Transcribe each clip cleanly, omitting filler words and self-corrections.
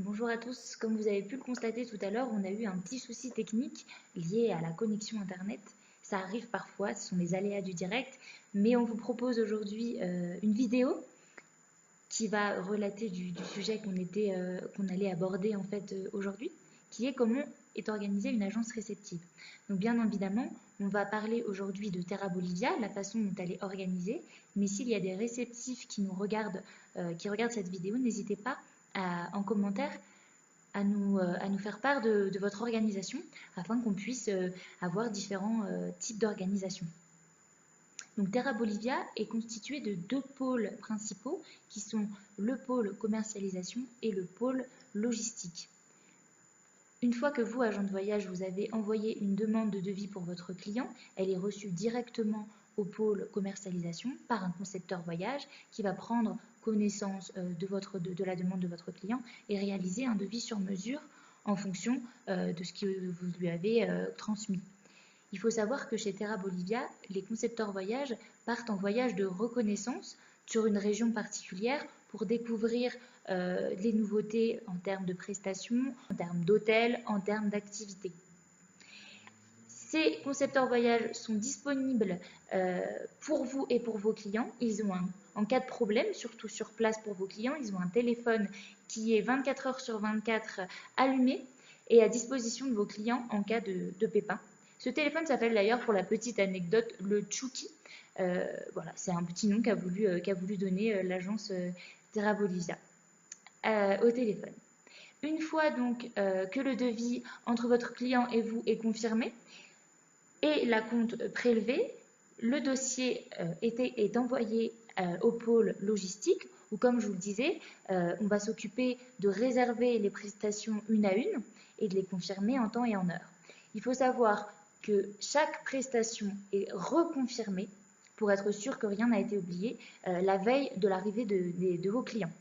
Bonjour à tous, comme vous avez pu le constater tout à l'heure, on a eu un petit souci technique lié à la connexion Internet. Ça arrive parfois, ce sont les aléas du direct, mais on vous propose aujourd'hui une vidéo qui va relater du sujet qu'on allait aborder en fait aujourd'hui, qui est comment est organisée une agence réceptive. Donc bien évidemment, on va parler aujourd'hui de Terra Bolivia, la façon dont elle est organisée, mais s'il y a des réceptifs qui nous regardent, qui regardent cette vidéo, n'hésitez pas en commentaire à nous faire part de votre organisation afin qu'on puisse avoir différents types d'organisation. Donc Terra Bolivia est constitué de deux pôles principaux qui sont le pôle commercialisation et le pôle logistique. Une fois que vous, agent de voyage, vous avez envoyé une demande de devis pour votre client, elle est reçue directement au pôle commercialisation par un concepteur voyage qui va prendre connaissance de la demande de votre client et réaliser un devis sur mesure en fonction de ce que vous lui avez transmis. Il faut savoir que chez Terra Bolivia, les concepteurs voyage partent en voyage de reconnaissance sur une région particulière pour découvrir les nouveautés en termes de prestations, en termes d'hôtels, en termes d'activités. Ces concepteurs voyage sont disponibles pour vous et pour vos clients. Ils ont en cas de problème, surtout sur place pour vos clients, ils ont un téléphone qui est 24 heures sur 24 allumé et à disposition de vos clients en cas de pépin. Ce téléphone s'appelle d'ailleurs, pour la petite anecdote, le Chucky. Voilà, c'est un petit nom qu'a voulu donner l'agence Terra Bolivia au téléphone. Une fois donc que le devis entre votre client et vous est confirmé et la compte prélevée, le dossier est envoyé au pôle logistique où, comme je vous le disais, on va s'occuper de réserver les prestations une à une et de les confirmer en temps et en heure. Il faut savoir que chaque prestation est reconfirmée pour être sûr que rien n'a été oublié la veille de l'arrivée de vos clients.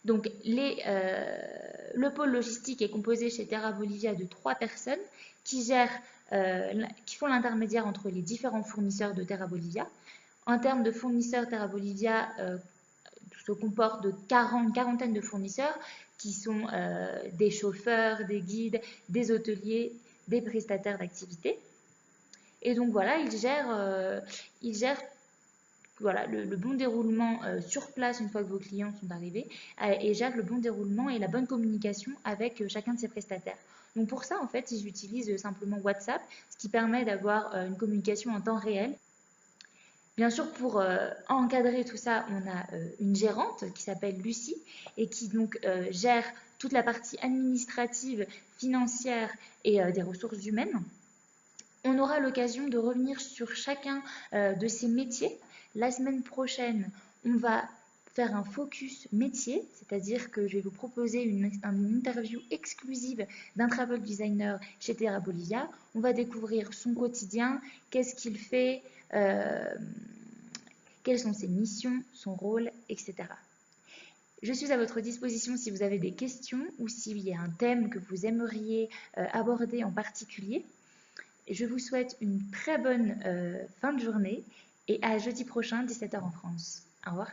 Donc, le pôle logistique est composé chez Terra Bolivia de 3 personnes qui font l'intermédiaire entre les différents fournisseurs de Terra Bolivia. En termes de fournisseurs, Terra Bolivia se comporte de une quarantaine de fournisseurs qui sont des chauffeurs, des guides, des hôteliers, des prestataires d'activités. Et donc voilà, ils gèrent voilà, le bon déroulement sur place une fois que vos clients sont arrivés et gèrent le bon déroulement et la bonne communication avec chacun de ces prestataires. Donc pour ça, en fait, ils utilisent simplement WhatsApp, ce qui permet d'avoir une communication en temps réel. Bien sûr, pour encadrer tout ça, on a une gérante qui s'appelle Lucie et qui donc gère toute la partie administrative, financière et des ressources humaines. On aura l'occasion de revenir sur chacun de ces métiers. La semaine prochaine, on va faire un focus métier, c'est-à-dire que je vais vous proposer une interview exclusive d'un travel designer chez Terra Bolivia. On va découvrir son quotidien, qu'est-ce qu'il fait, quelles sont ses missions, son rôle, etc. Je suis à votre disposition si vous avez des questions ou s'il y a un thème que vous aimeriez aborder en particulier. Je vous souhaite une très bonne fin de journée et à jeudi prochain, 17 h en France. Au revoir.